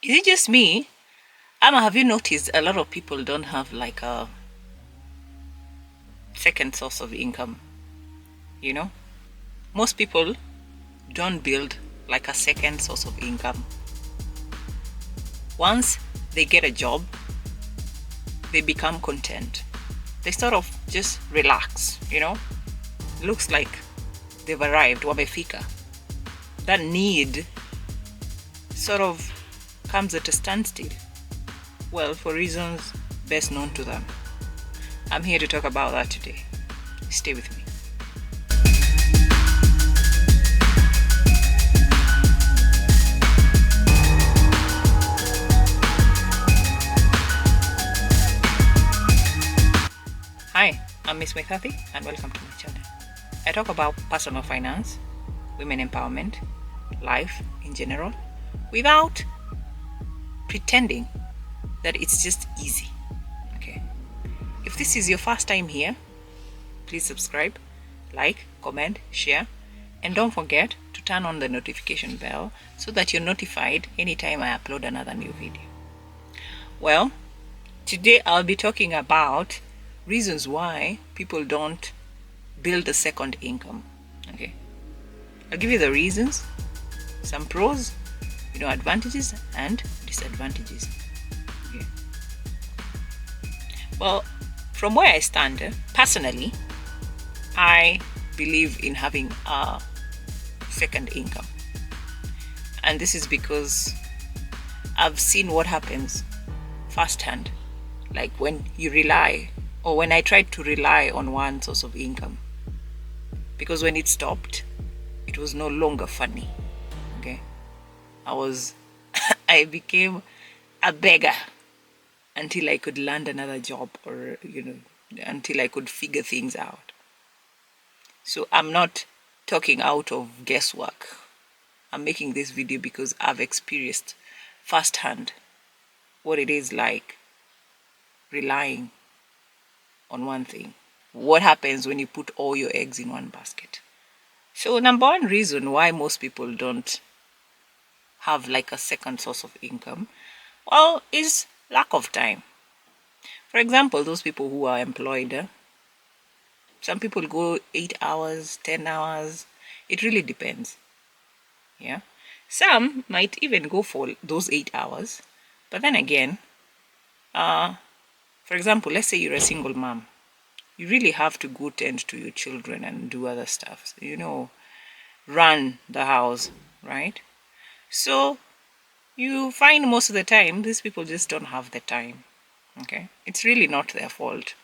Is it just me? Have you noticed a lot of people don't have like a second source of income? You know, most people don't build like a second source of income. Once they get a job, they become content. They sort of just relax, Looks like they've arrived, wamefika. That need sort of comes at a standstill. Well, for reasons best known to them. I'm here to talk about that today. Stay with me. Hi, I'm Miss Muithathi and welcome to my channel. I talk about personal finance, women empowerment, life in general, without pretending that it's just easy. Okay. If this is your first time here, please subscribe, like, comment, share, and don't forget to turn on the notification bell so that you're notified anytime I upload another new video. Well, today I'll be talking about reasons why people don't build a second income. Okay. I'll give you the reasons, some pros, advantages and disadvantages. Okay. Well, from where I stand, personally, I believe in having a second income. And this is because I've seen what happens firsthand, like when you rely, or when I tried to rely on one source of income. Because when it stopped, it was no longer funny. Okay. I became a beggar until I could land another job, or until I could figure things out. So I'm not talking out of guesswork. I'm making this video because I've experienced firsthand what it is like relying on one thing. What happens when you put all your eggs in one basket? So number one reason why most people don't have like a second source of income, well, is lack of time. For example, those people who are employed, some people go 8 hours, 10 hours. It really depends. Yeah. Some might even go for those 8 hours. But then again, for example, let's say you're a single mom. You really have to go tend to your children and do other stuff. Run the house, right? So you find most of the time, these people just don't have the time. Okay. It's really not their fault.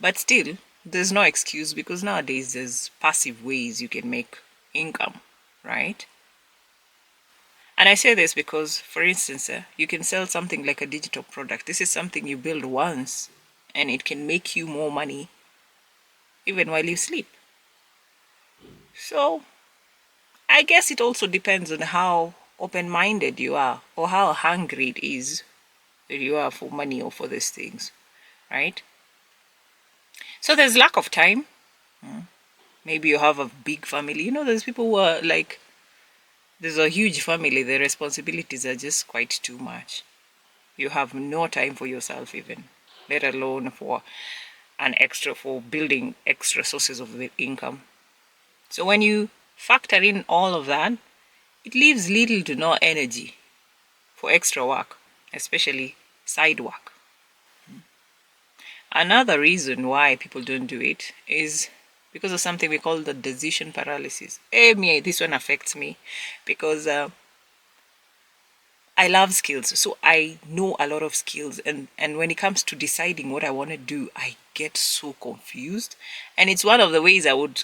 But still, there's no excuse because nowadays there's passive ways you can make income, right? And I say this because, for instance, you can sell something like a digital product. This is something you build once and it can make you more money even while you sleep. So I guess it also depends on how open-minded you are or how hungry it is that you are for money or for these things, right? So there's lack of time. Maybe you have a big family. There's people who are like, there's a huge family. The responsibilities are just quite too much. You have no time for yourself even, let alone for building extra sources of income. So when you factor in all of that, it leaves little to no energy for extra work, especially side work. Another reason why people don't do it is because of something we call the decision paralysis. This one affects me because I love skills. So I know a lot of skills. And when it comes to deciding what I want to do, I get so confused. And it's one of the ways I would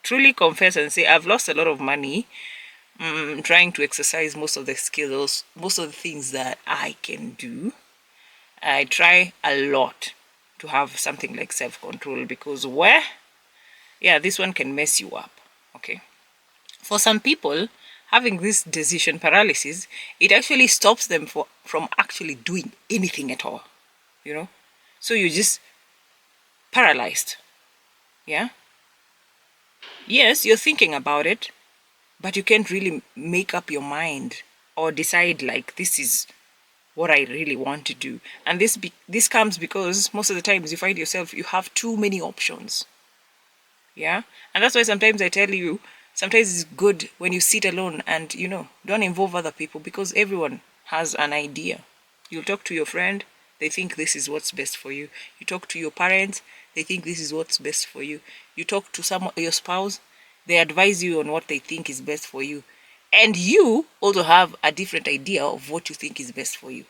truly confess and say I've lost a lot of money trying to exercise most of the skills, most of the things that I can do. I try a lot to have something like self-control because this one can mess you up. Okay. For some people, having this decision paralysis, it actually stops them from actually doing anything at all. So you're just paralyzed. Yeah. Yes, you're thinking about it, but you can't really make up your mind or decide like this is what I really want to do. And this comes because most of the times you find yourself you have too many options. Yeah, and that's why sometimes I tell you, sometimes it's good when you sit alone and don't involve other people, because everyone has an idea. You'll talk to your friend, they think this is what's best for you. You talk to your parents, they think this is what's best for you. You talk to your spouse, they advise you on what they think is best for you. And you also have a different idea of what you think is best for you.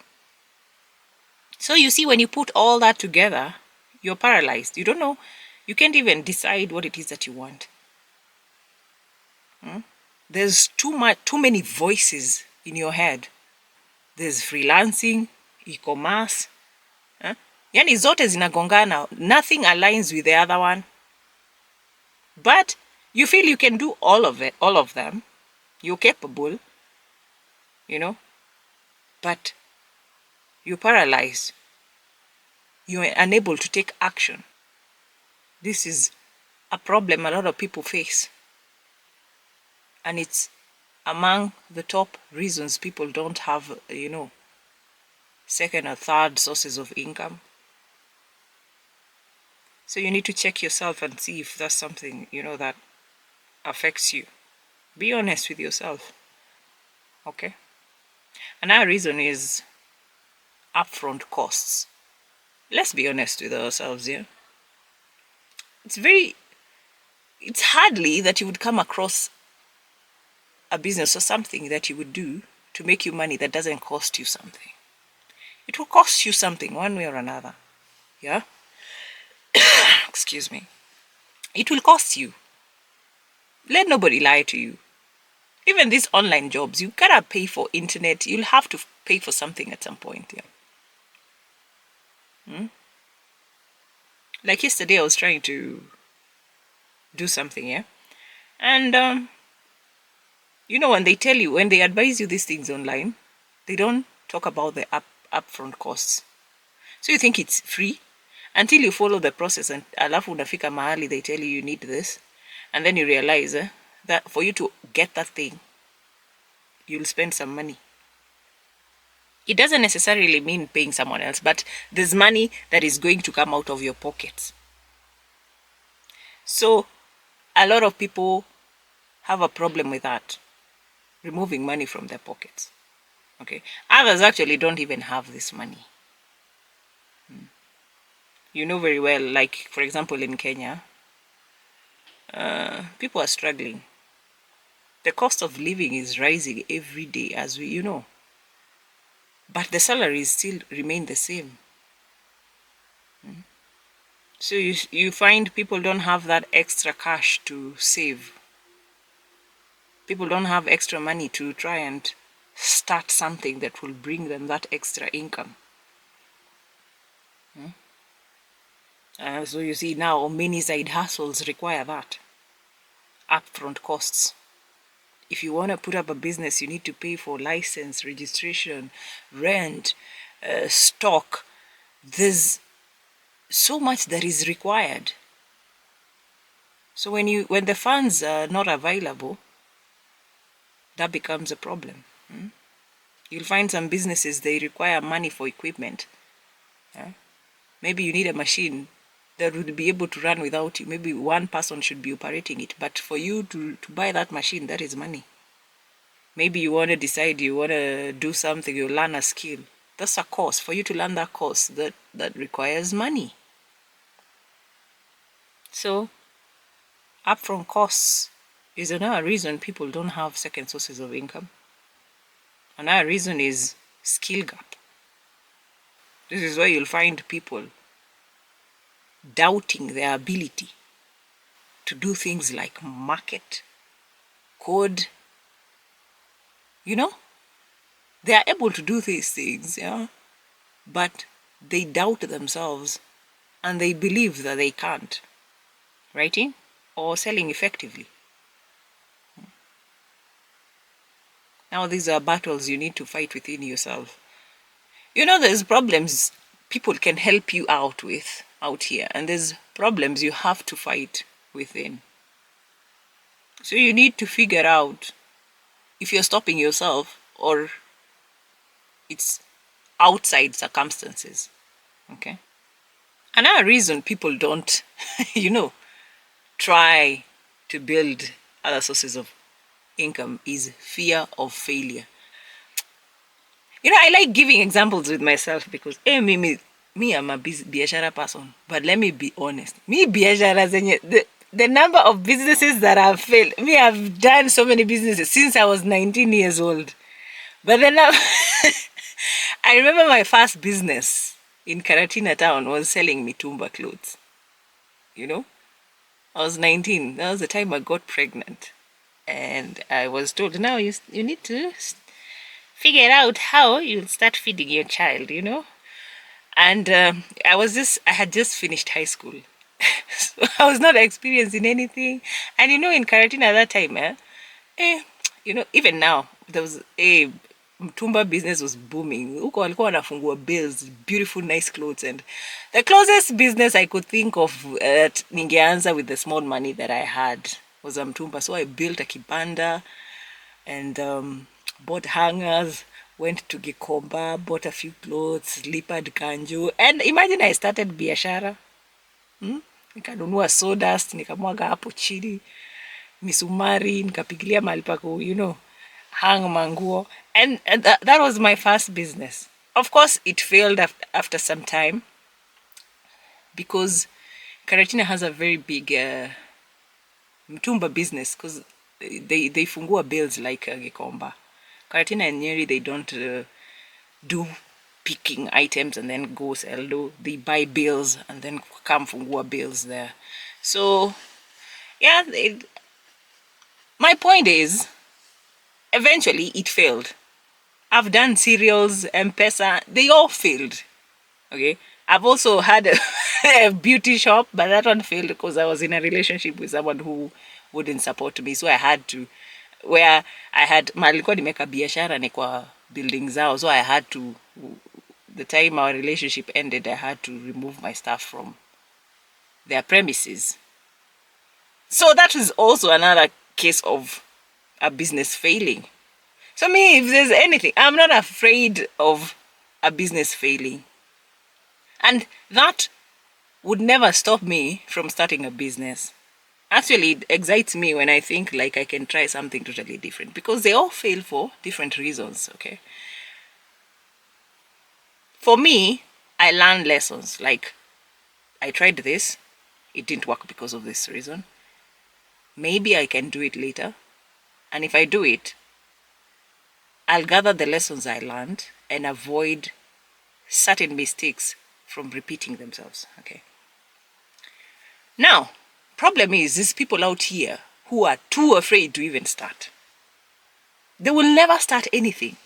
So you see, when you put all that together, you're paralyzed. You don't know, you can't even decide what it is that you want. There's too many voices in your head. There's freelancing, e-commerce. Yani zote zinagongana. Nothing aligns with the other one. But you feel you can do all of them. You're capable, but you're paralyzed. You're unable to take action. This is a problem a lot of people face. And it's among the top reasons people don't have, second or third sources of income. So you need to check yourself and see if that's something, that affects you. Be honest with yourself. Okay? Another reason is upfront costs. Let's be honest with ourselves here. It's hardly that you would come across a business or something that you would do to make you money that doesn't cost you something. It will cost you something one way or another. Yeah? Excuse me. It will cost you. Let nobody lie to you. Even these online jobs, you gotta pay for internet. You'll have to pay for something at some point. Yeah. Like yesterday, I was trying to do something. Yeah. And when they tell you, when they advise you these things online, they don't talk about the upfront costs. So you think it's free until you follow the process, and alafu unafika mahali they tell you need this, and then you realize that for you to get that thing, you'll spend some money. It doesn't necessarily mean paying someone else, but there's money that is going to come out of your pockets. So a lot of people have a problem with that, removing money from their pockets. Okay, others actually don't even have this money. You know very well, like for example in Kenya, people are struggling. The cost of living is rising every day, as we but the salaries still remain the same. So you find people don't have that extra cash to save. People don't have extra money to try and start something that will bring them that extra income. So you see now many side hustles require that upfront costs. If you want to put up a business, you need to pay for license, registration, rent, stock. There's so much that is required. So when the funds are not available, that becomes a problem. You'll find some businesses, they require money for equipment. Maybe you need a machine that would be able to run without you. Maybe one person should be operating it, but for you to buy that machine, that is money. Maybe you want to decide you want to do something, you learn a skill. That's a course. For you to learn that course, that requires money. So upfront costs is another reason people don't have second sources of income. Another reason is skill gap. This is why you'll find people doubting their ability to do things like market, code. They are able to do these things, but they doubt themselves and they believe that they can't. Writing or selling effectively. Now these are battles you need to fight within yourself. There's problems people can help you out here, and there's problems you have to fight within. So you need to figure out if you're stopping yourself or it's outside circumstances. Okay. Another reason people don't, try to build other sources of income is fear of failure. I like giving examples with myself because me I'm a biashara person, but let me be honest. Me biashara zenye the number of businesses that have failed. Me, I've done so many businesses since I was 19 years old. But then I remember my first business in Karatina town was selling mitumba clothes. I was 19. That was the time I got pregnant. And I was told, now you need to figure out how you'll start feeding your child, And I had just finished high school. So I was not experienced in anything. And in Karatina at that time, even now, there was a mtumba business was booming. Huko walikuwa wanafungua bills, beautiful, nice clothes. And the closest business I could think of that ningeanza with the small money that I had was a mtumba. So I built a kibanda and bought hangers, went to Gikomba, bought a few clothes, lipad kanju. And imagine I started biashara. Nikanunua sawdust, nikamwaga hapo chini, misumari, nikapigilia mahali pako, hang manguo. And that was my first business. Of course, it failed after some time because Karatina has a very big mtumba business because they fungua bills like Gikomba. Karatina and Nyeri, they don't do picking items and then go sell. They buy bills and then come fungua bills there. So, yeah, my point is, eventually it failed. I've done cereals, M-Pesa, they all failed. Okay. I've also had a beauty shop, but that one failed because I was in a relationship with someone who wouldn't support me. So I had to, where I had, malikuwa nimeka biashara ni kwa building zao. So I had to, the time our relationship ended, I had to remove my stuff from their premises. So that is also another case of a business failing. So me, if there's anything, I'm not afraid of a business failing. And that would never stop me from starting a business. Actually, it excites me when I think like I can try something totally different because they all fail for different reasons, okay? For me, I learned lessons like I tried this, it didn't work because of this reason. Maybe I can do it later. And if I do it, I'll gather the lessons I learned and avoid certain mistakes from repeating themselves, okay? Now, problem is these people out here who are too afraid to even start. They will never start anything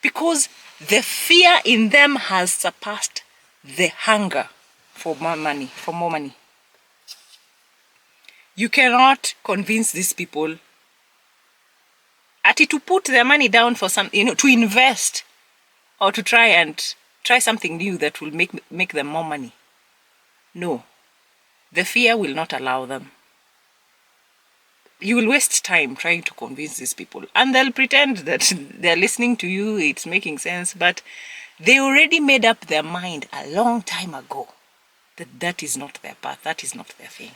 because the fear in them has surpassed the hunger for more money. You cannot convince these people to put their money down for some, to invest or to try something new that will make them more money. No, the fear will not allow them. You will waste time trying to convince these people and they'll pretend that they're listening to you, it's making sense, but they already made up their mind a long time ago that is not their path, that is not their thing.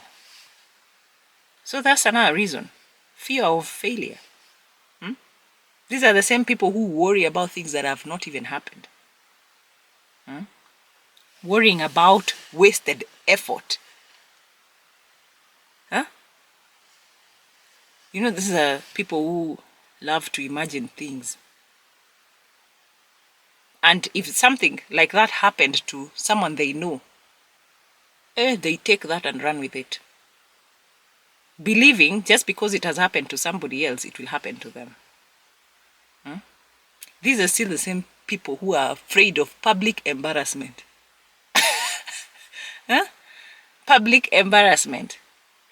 So that's another reason, fear of failure. These are the same people who worry about things that have not even happened. Worrying about wasted effort. These are people who love to imagine things. And if something like that happened to someone they know, they take that and run with it. Believing just because it has happened to somebody else, it will happen to them. These are still the same people who are afraid of public embarrassment. Public embarrassment.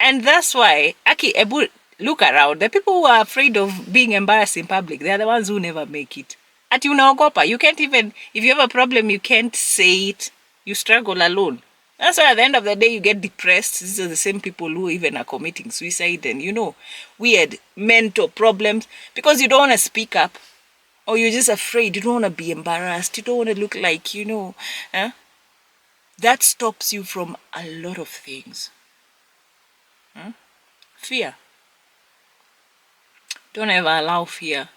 And that's why, Ebu, look around. The people who are afraid of being embarrassed in public, they are the ones who never make it. Ati unaogopa. You can't even, if you have a problem, you can't say it. You struggle alone. That's why at the end of the day, you get depressed. These are the same people who even are committing suicide and, weird mental problems because you don't want to speak up. Or you're just afraid, you don't want to be embarrassed, you don't want to look like, that stops you from a lot of things. Fear. Don't ever allow fear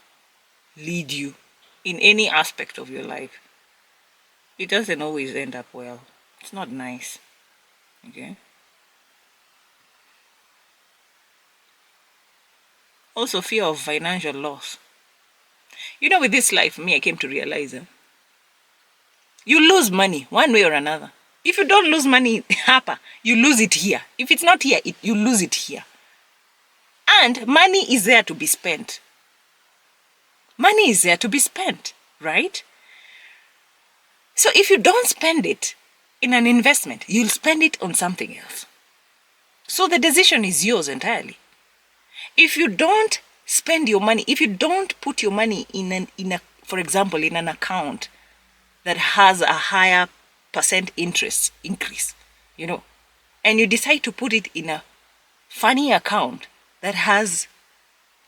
lead you in any aspect of your life. It doesn't always end up well. It's not nice. Okay? Also, fear of financial loss. With this life, I came to realize you lose money one way or another. If you don't lose money, you lose it here. If it's not here, you lose it here. And money is there to be spent. Money is there to be spent, right? So if you don't spend it in an investment, you'll spend it on something else. So the decision is yours entirely. If you don't spend your money, if you don't put your money for example, in an account that has a higher percent interest increase, and you decide to put it in a funny account that has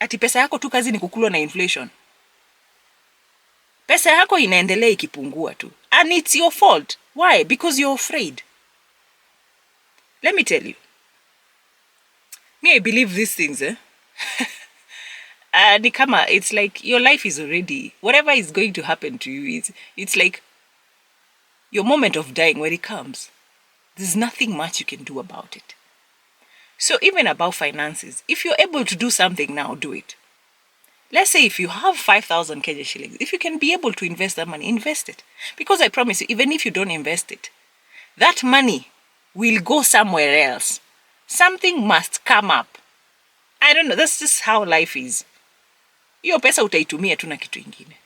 ati pesa yako tu kazi ni kukulwa na inflation, pesa yako inaendelea ikipungua tu, and it's your fault. Why? Because you're afraid. Let me tell you, I believe these things, Nikama, it's like your life is already, whatever is going to happen to you, it's like your moment of dying. When it comes, there's nothing much you can do about it. So even about finances, if you're able to do something now, do it. Let's say if you have 5,000 Kenya shillings, if you can be able to invest that money, invest it. Because I promise you, even if you don't invest it, that money will go somewhere else. Something must come up. I don't know, that's just how life is. Hiyo pesa utaitumia tu na kitu ingine.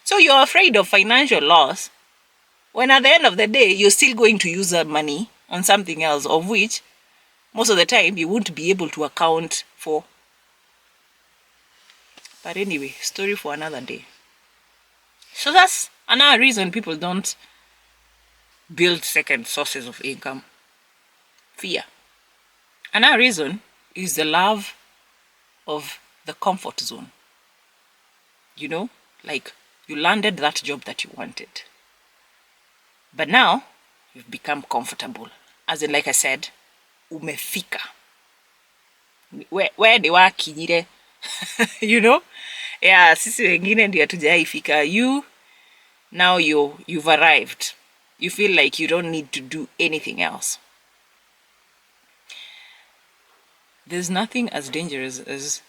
So you're afraid of financial loss, when at the end of the day, you're still going to use that money on something else, of which most of the time you won't be able to account for. But anyway, story for another day. So that's another reason people don't build second sources of income. Fear. Another reason is the love of the comfort zone. Like you landed that job that you wanted, but now you've become comfortable. As in, like I said, umefika. Where they were kinyire, Yeah, sisi wengine ndio hatujaifika. Now you've arrived. You feel like you don't need to do anything else. There's nothing as dangerous as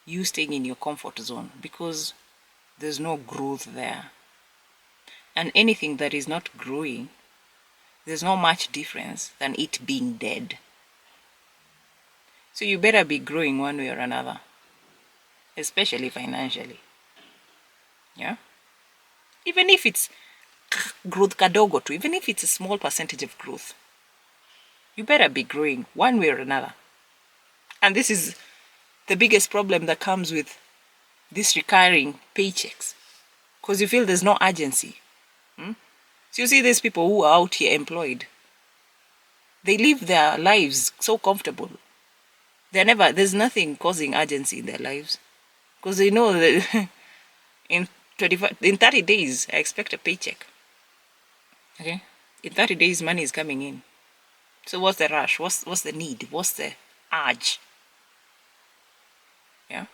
you staying in your comfort zone, because there's no growth there. And anything that is not growing, there's not much difference than it being dead. So you better be growing one way or another, especially financially. Yeah? Even if it's growth kadogo too, even if it's a small percentage of growth, you better be growing one way or another. And this is the biggest problem that comes with these recurring paychecks, because you feel there's no urgency. So you see these people who are out here employed, they live their lives so comfortable. There's nothing causing urgency in their lives, because they know that in 30 days I expect a paycheck. Okay, in 30 days money is coming in. So what's the rush? What's the need? What's the urge? Yeah.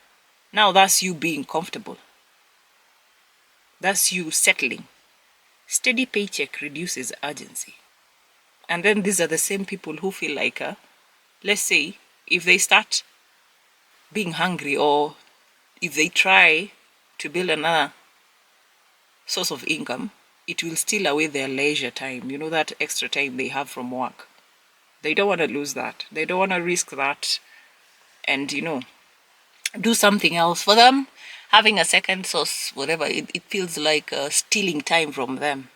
Now that's you being comfortable. That's you settling. Steady paycheck reduces urgency. And then these are the same people who feel like, let's say, if they start being hungry, or if they try to build another source of income, it will steal away their leisure time, that extra time they have from work. They don't want to lose that. They don't want to risk that and, do something else. For them, having a second source, whatever, it feels like stealing time from them.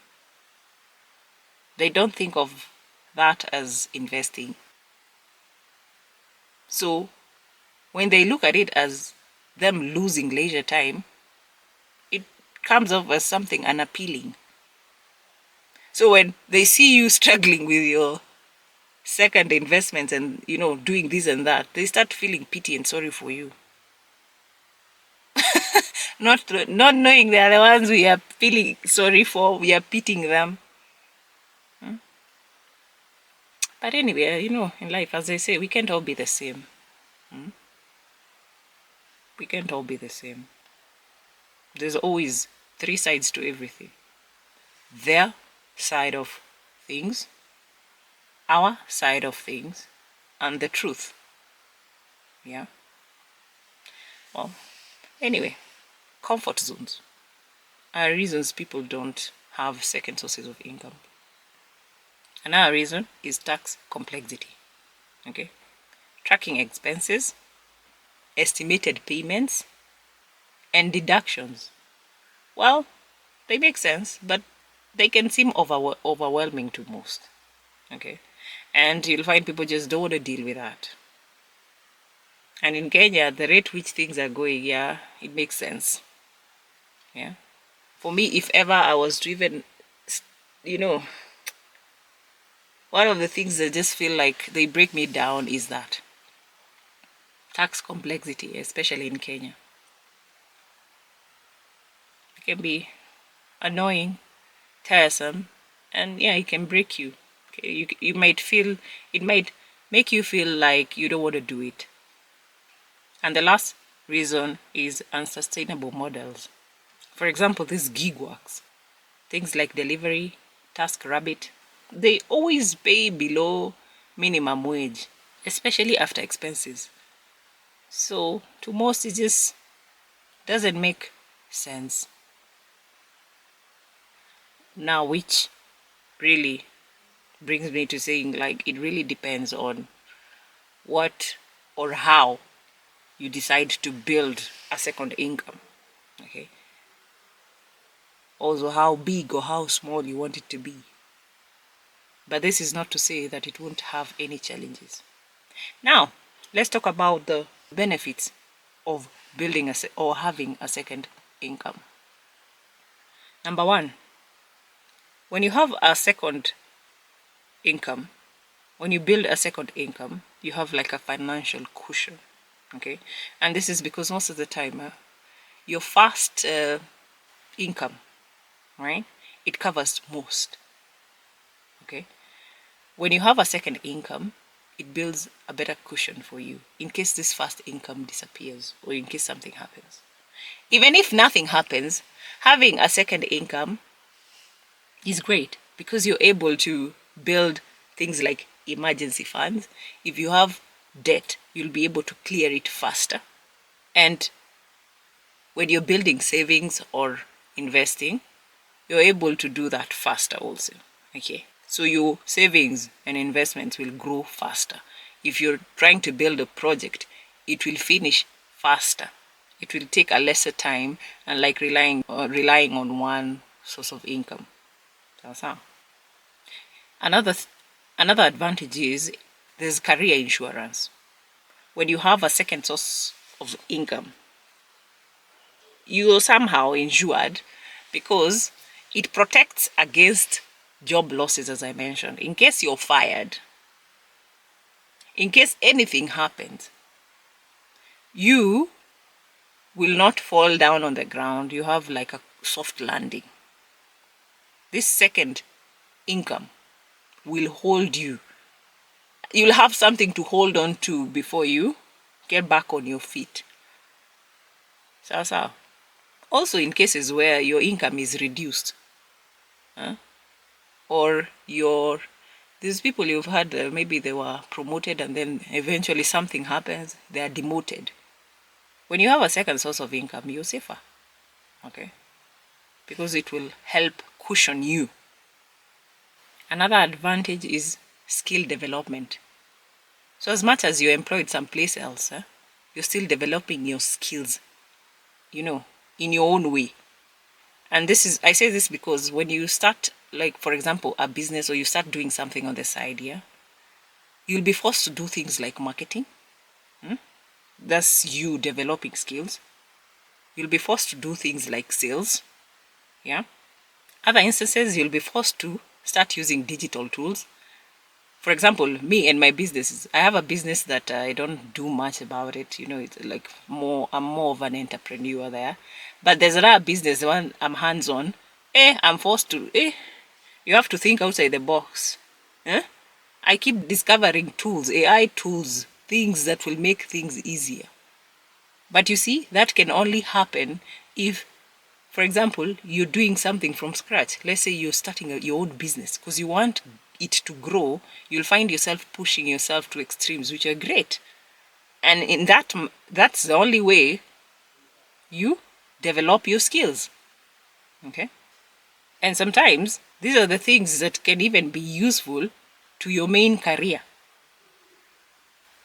They don't think of that as investing. So when they look at it as them losing leisure time, it comes off as something unappealing. So when they see you struggling with your second investments and, doing this and that, they start feeling pity and sorry for you. not knowing they are the ones we are feeling sorry for, we are pitying them. But anyway, in life, as they say, we can't all be the same. We can't all be the same. There's always three sides to everything. Their side of things, our side of things, and the truth. Yeah. Well, anyway, comfort zones are reasons people don't have second sources of income. Another reason is tax complexity. Okay. Tracking expenses, estimated payments, and deductions. Well, they make sense, but they can seem overwhelming to most. Okay. And you'll find people just don't want to deal with that. And in Kenya, the rate which things are going, yeah, it makes sense. Yeah. For me, if ever I was to even, one of the things that just feel like they break me down is that tax complexity, especially in Kenya. It can be annoying, tiresome, and yeah, it can break you. Okay? You might feel, it might make you feel like you don't want to do it. And the last reason is unsustainable models. For example, these gig works, things like delivery, TaskRabbit, they always pay below minimum wage, especially after expenses. So to most, it just doesn't make sense. Now, which really brings me to saying, like, it really depends on what or how you decide to build a second income. Okay. Also, how big or how small you want it to be. But this is not to say that it won't have any challenges. Now, let's talk about the benefits of building or having a second income. Number one, when you have a second income, when you build a second income, you have like a financial cushion. Okay. And this is because most of the time, your first income, right, it covers most. Okay. When you have a second income, it builds a better cushion for you in case this first income disappears or in case something happens. Even if nothing happens, having a second income is great because you're able to build things like emergency funds. If you have debt, you'll be able to clear it faster. And when you're building savings or investing, you're able to do that faster also. Okay. So your savings and investments will grow faster. If you're trying to build a project, it will finish faster. It will take a lesser time and like relying on one source of income. Another advantage is there's career insurance. When you have a second source of income, you're somehow insured because it protects against job losses, as I mentioned. In case you're fired, in case anything happens, you will not fall down on the ground. You have like a soft landing. This second income will hold you. You'll have something to hold on to before you get back on your feet. So. Also in cases where your income is reduced, or these people you've had, maybe they were promoted and then eventually something happens, they are demoted. When you have a second source of income, you're safer. Okay. Because it will help cushion you. Another advantage is skill development. So as much as you're employed someplace else, you're still developing your skills, in your own way. And I say this because when you start, like, for example, a business or you start doing something on the side, you'll be forced to do things like marketing. That's you developing skills. You'll be forced to do things like sales. Yeah. Other instances, you'll be forced to start using digital tools. For example, me and my businesses, I have a business that I don't do much about it. It's like I'm more of an entrepreneur there. But there's another business, the one I'm hands-on. I'm forced to, you have to think outside the box. I keep discovering tools, AI tools, things that will make things easier. But you see, that can only happen if, for example, you're doing something from scratch. Let's say you're starting your own business because you want it to grow. You'll find yourself pushing yourself to extremes, which are great. And in that's the only way you develop your skills. Okay? And sometimes these are the things that can even be useful to your main career.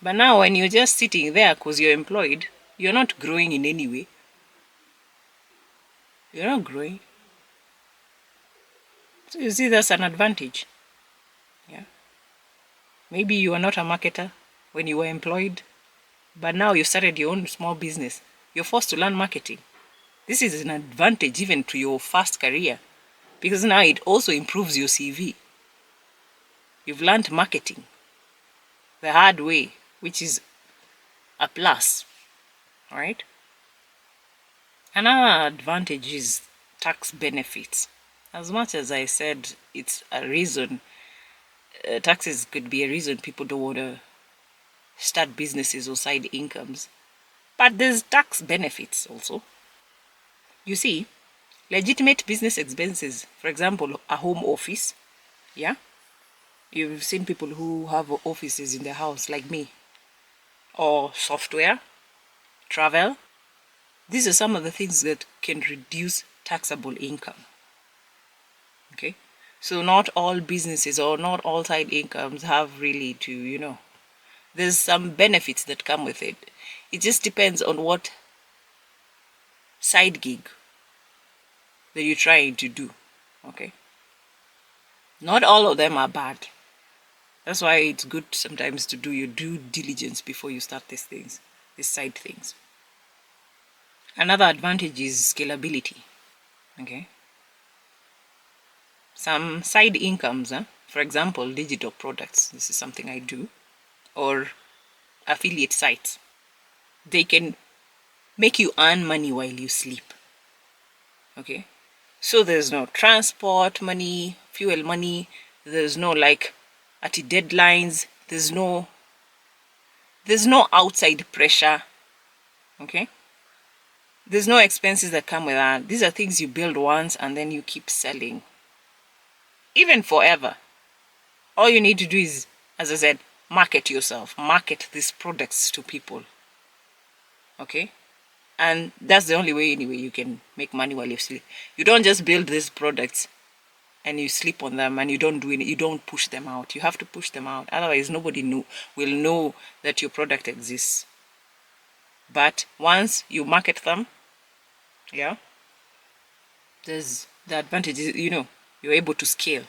But now when you're just sitting there because you're employed, you're not growing in any way. You're not growing. So you see, that's an advantage. Yeah. Maybe you are not a marketer when you were employed, but now you started your own small business. You're forced to learn marketing. This is an advantage even to your first career, because now it also improves your CV. You've learned marketing the hard way, which is a plus, right? Another advantage is tax benefits. As much as I said it's a reason, taxes could be a reason people don't want to start businesses or side incomes, but there's tax benefits also. You see, legitimate business expenses, for example, a home office, yeah? You've seen people who have offices in their house like me, or software, travel. These are some of the things that can reduce taxable income. Okay, so not all businesses or not all side incomes have really to, there's some benefits that come with it. It just depends on what side gig that you're trying to do. Okay, not all of them are bad. That's why it's good sometimes to do your due diligence before you start these things, these side things. Another advantage is scalability. Okay, some side incomes, for example, digital products, this is something I do, or affiliate sites, they can make you earn money while you sleep. Okay, so there's no transport money, fuel money, there's no like at deadlines, there's no outside pressure. Okay, there's no expenses that come with that. These are things you build once and then you keep selling, even forever. All you need to do is, as I said, market yourself, market these products to people. Okay, and that's the only way anyway you can make money while you sleep. You don't just build these products and you sleep on them and you don't do it, you don't push them out. You have to push them out, otherwise nobody will know that your product exists. But once you market them, yeah, there's the advantage is, you're able to scale.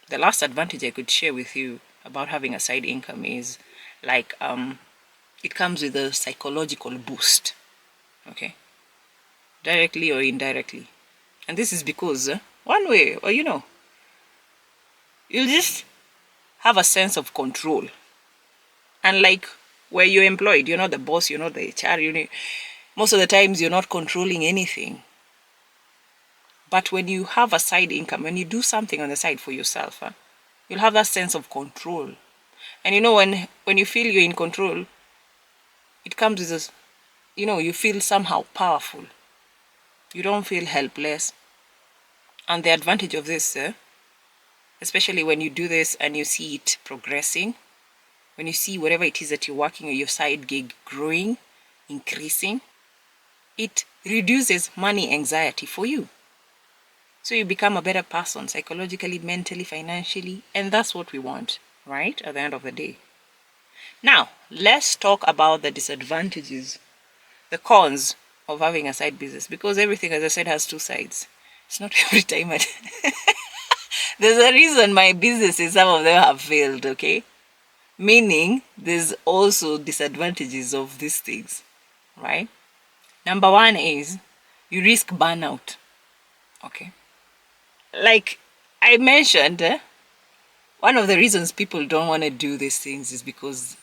The last advantage I could share with you about having a side income is like it comes with a psychological boost. Okay, directly or indirectly. And this is because one way, or you'll just have a sense of control. And like where you're employed, you're not the boss, you're not the HR, most of the times you're not controlling anything. But when you have a side income, when you do something on the side for yourself, you'll have that sense of control. And when you feel you're in control, it comes with this, you feel somehow powerful. You don't feel helpless. And the advantage of this, especially when you do this and you see it progressing, when you see whatever it is that you're working on, your side gig growing, increasing, it reduces money anxiety for you. So you become a better person psychologically, mentally, financially, and that's what we want, right? At the end of the day. Now, let's talk about the disadvantages, the cons of having a side business, because everything, as I said, has two sides. It's not every time. There's a reason my businesses, some of them have failed, okay? Meaning, there's also disadvantages of these things, right? Number one is you risk burnout, okay? Like I mentioned, one of the reasons people don't want to do these things is because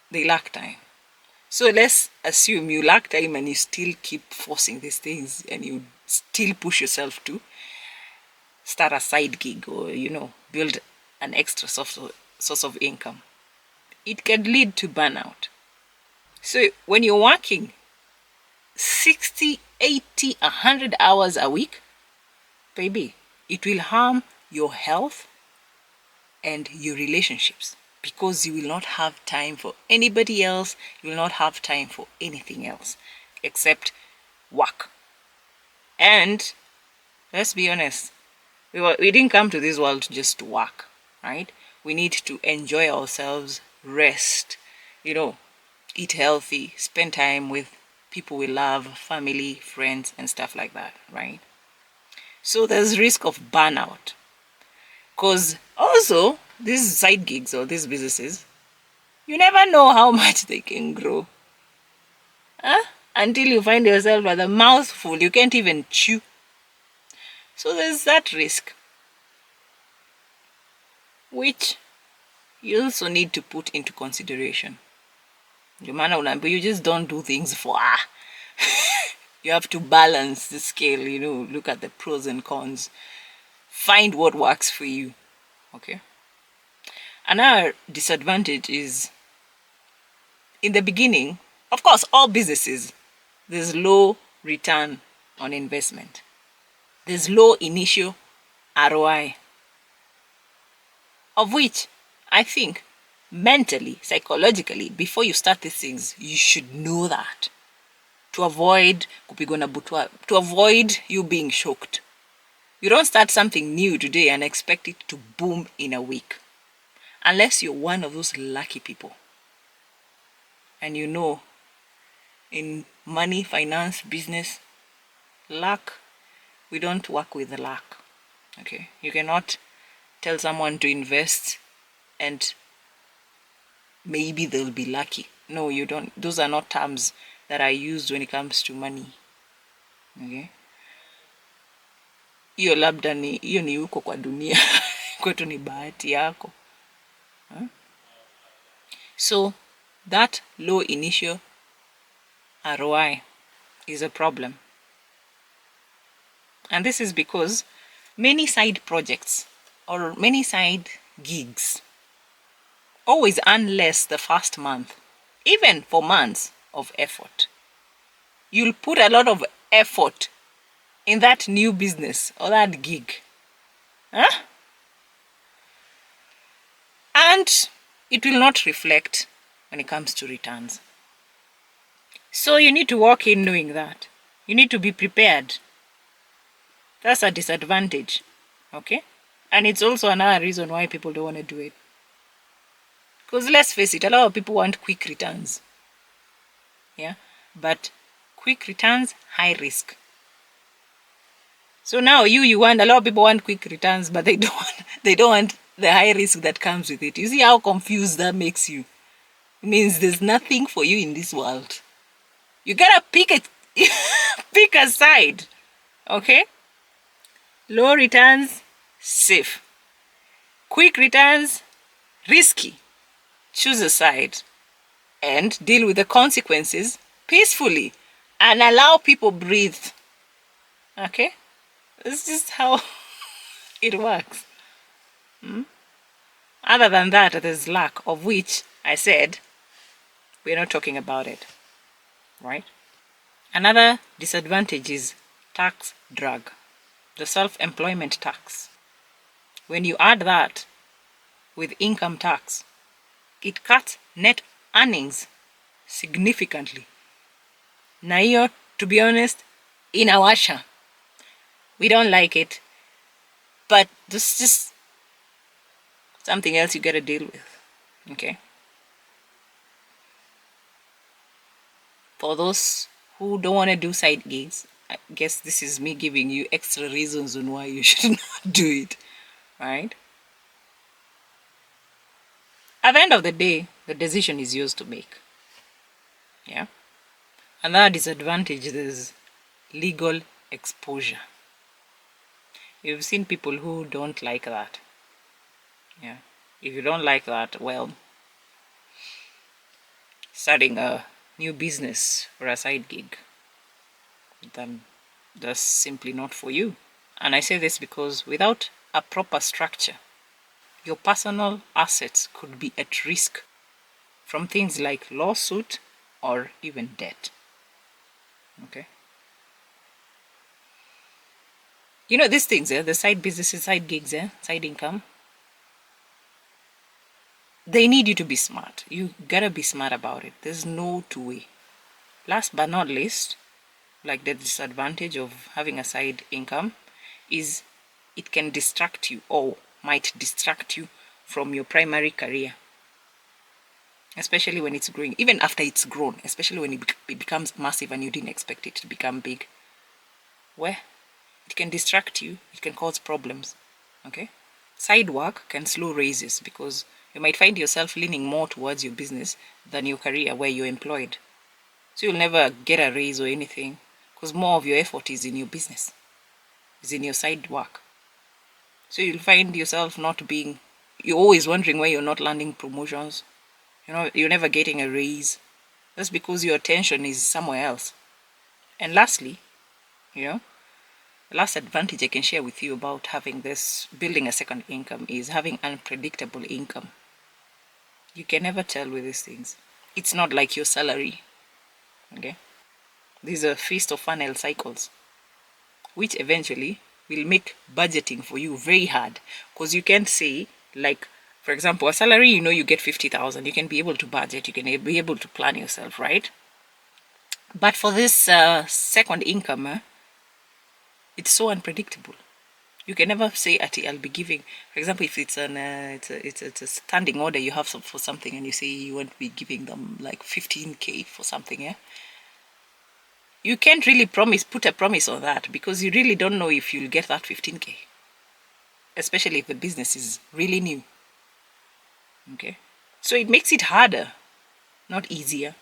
they lack time. So let's assume you lack time and you still keep forcing these things and you still push yourself to start a side gig or, build an extra source of income. It can lead to burnout. So when you're working 60, 80, 100 hours a week, baby, it will harm your health and your relationships because you will not have time for anybody else. You will not have time for anything else except work. And let's be honest, we didn't come to this world just to work, right? We need to enjoy ourselves, rest, eat healthy, spend time with people we love, family, friends, and stuff like that, right? So there's risk of burnout. Because also, these side gigs or these businesses, you never know how much they can grow. Until you find yourself with a mouthful, you can't even chew. So there's that risk, which you also need to put into consideration. You just don't do things for You have to balance the scale, look at the pros and cons. Find what works for you. Okay. Another disadvantage is in the beginning, of course, all businesses, there's low return on investment. There's low initial ROI, of which I think mentally, psychologically, before you start these things, you should know that to avoid kupigwa na butwa, to avoid you being shocked. You don't start something new today and expect it to boom in a week. Unless you're one of those lucky people. And in money, finance, business, luck, we don't work with luck. Okay? You cannot tell someone to invest and maybe they'll be lucky. No, you don't. Those are not terms that are used when it comes to money. Okay? Hiyo labda ni huko kwa dunia. Kwetu ni bahati yako. So that low initial ROI is a problem. And this is because many side projects or many side gigs always earn less the first month, even for months of effort. You'll put a lot of effort in that new business or that gig. And it will not reflect when it comes to returns. So you need to walk in knowing that. You need to be prepared. That's a disadvantage. Okay? And it's also another reason why people don't want to do it. Because let's face it, a lot of people want quick returns. Yeah? But quick returns, high risk. So now you want, a lot of people want quick returns, but they don't want the high risk that comes with it. You see how confused that makes you? It means there's nothing for you in this world. You gotta pick a side. Okay? Low returns, safe. Quick returns, risky. Choose a side and deal with the consequences peacefully and allow people breathe. Okay? This is just how it works. Other than that, there's lack, of which I said we're not talking about it. Right? Another disadvantage is tax drag, the self-employment tax. When you add that with income tax, it cuts net earnings significantly. Na hiyo, to be honest, inawasha. We don't like it, but this is just something else you gotta deal with. Okay? For those who don't want to do side gigs, I guess this is me giving you extra reasons on why you should not do it. Right? At the end of the day, the decision is yours to make. Yeah? Another disadvantage is legal exposure. You've seen people who don't like that. Yeah. If you don't like that, well, starting a new business or a side gig, then that's simply not for you. And I say this because without a proper structure, your personal assets could be at risk from things like lawsuit or even debt. Okay? You know these things, the side businesses, side gigs, side income, they need you to be smart. You gotta be smart about it. There's no two way. Last but not least, like the disadvantage of having a side income is it can distract you or might distract you from your primary career, especially when it's growing, even after it's grown, especially when it becomes massive and you didn't expect it to become big. Where it can distract you, it can cause problems. Okay, side work can slow raises because you might find yourself leaning more towards your business than your career where you're employed. So you'll never get a raise or anything because more of your effort is in your business, is in your side work. So you'll find yourself you're always wondering why you're not landing promotions. You know, you're never getting a raise. That's because your attention is somewhere else. And lastly, the last advantage I can share with you about building a second income is having unpredictable income. You can never tell with these things. It's not like your salary. Okay? These are feast or funnel cycles, which eventually will make budgeting for you very hard because you can't say, like, for example, a salary, you get 50,000, you can be able to budget, you can be able to plan yourself, right? But for this second income, it's so unpredictable. You can never say, I'll be giving, for example, if it's it's a standing order you have for something and you say you want to be giving them like 15K for something, yeah? You can't really put a promise on that because you really don't know if you'll get that 15K, especially if the business is really new. Okay, so it makes it harder, not easier.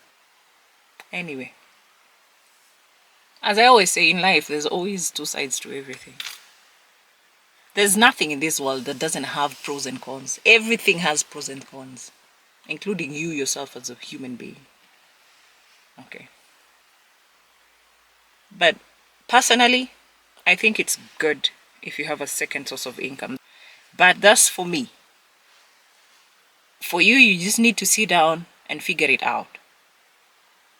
Anyway, as I always say in life, there's always two sides to everything. There's nothing in this world that doesn't have pros and cons. Everything has pros and cons, including you yourself as a human being. Okay. But personally, I think it's good if you have a second source of income. But that's for me. For you, you just need to sit down and figure it out.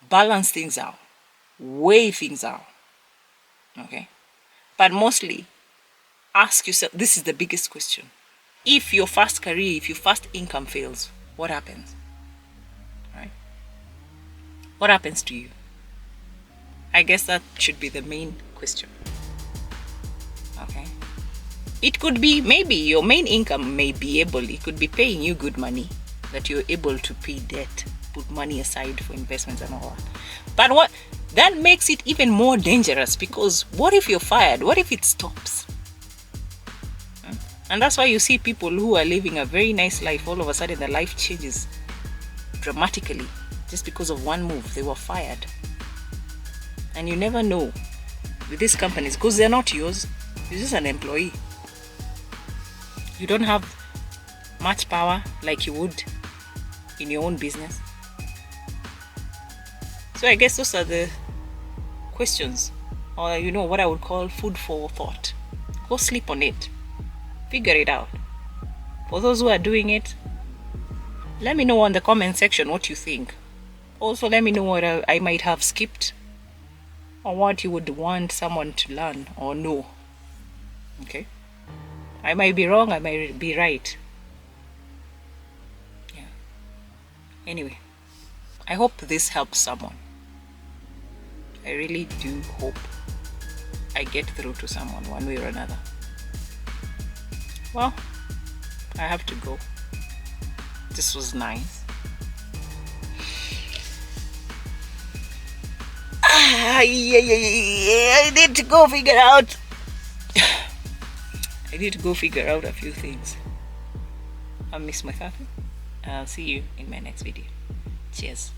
Balance things out. Weigh things out. Okay? But mostly, ask yourself, this is the biggest question. If your first income fails, what happens? Right? What happens to you? I guess that should be the main question. Okay? It could be, maybe your main income it could be paying you good money, that you're able to pay debt, put money aside for investments and all that. But that makes it even more dangerous because what if you're fired? What if it stops? And that's why you see people who are living a very nice life, all of a sudden their life changes dramatically just because of one move. They were fired. And you never know with these companies because they're not yours. You're just an employee. You don't have much power like you would in your own business. So I guess those are the questions, or what I would call food for thought. Go sleep on it. Figure it out. For those who are doing it, let me know on the comment section what you think. Also, let me know what I might have skipped or what you would want someone to learn or know. Okay? I might be wrong, I might be right. Yeah. Anyway, I hope this helps someone. I really do hope I get through to someone one way or another. Well, I have to go. This was nice. I need to go figure out. I need to go figure out a few things. I'm Miss Muithathi. I'll see you in my next video. Cheers.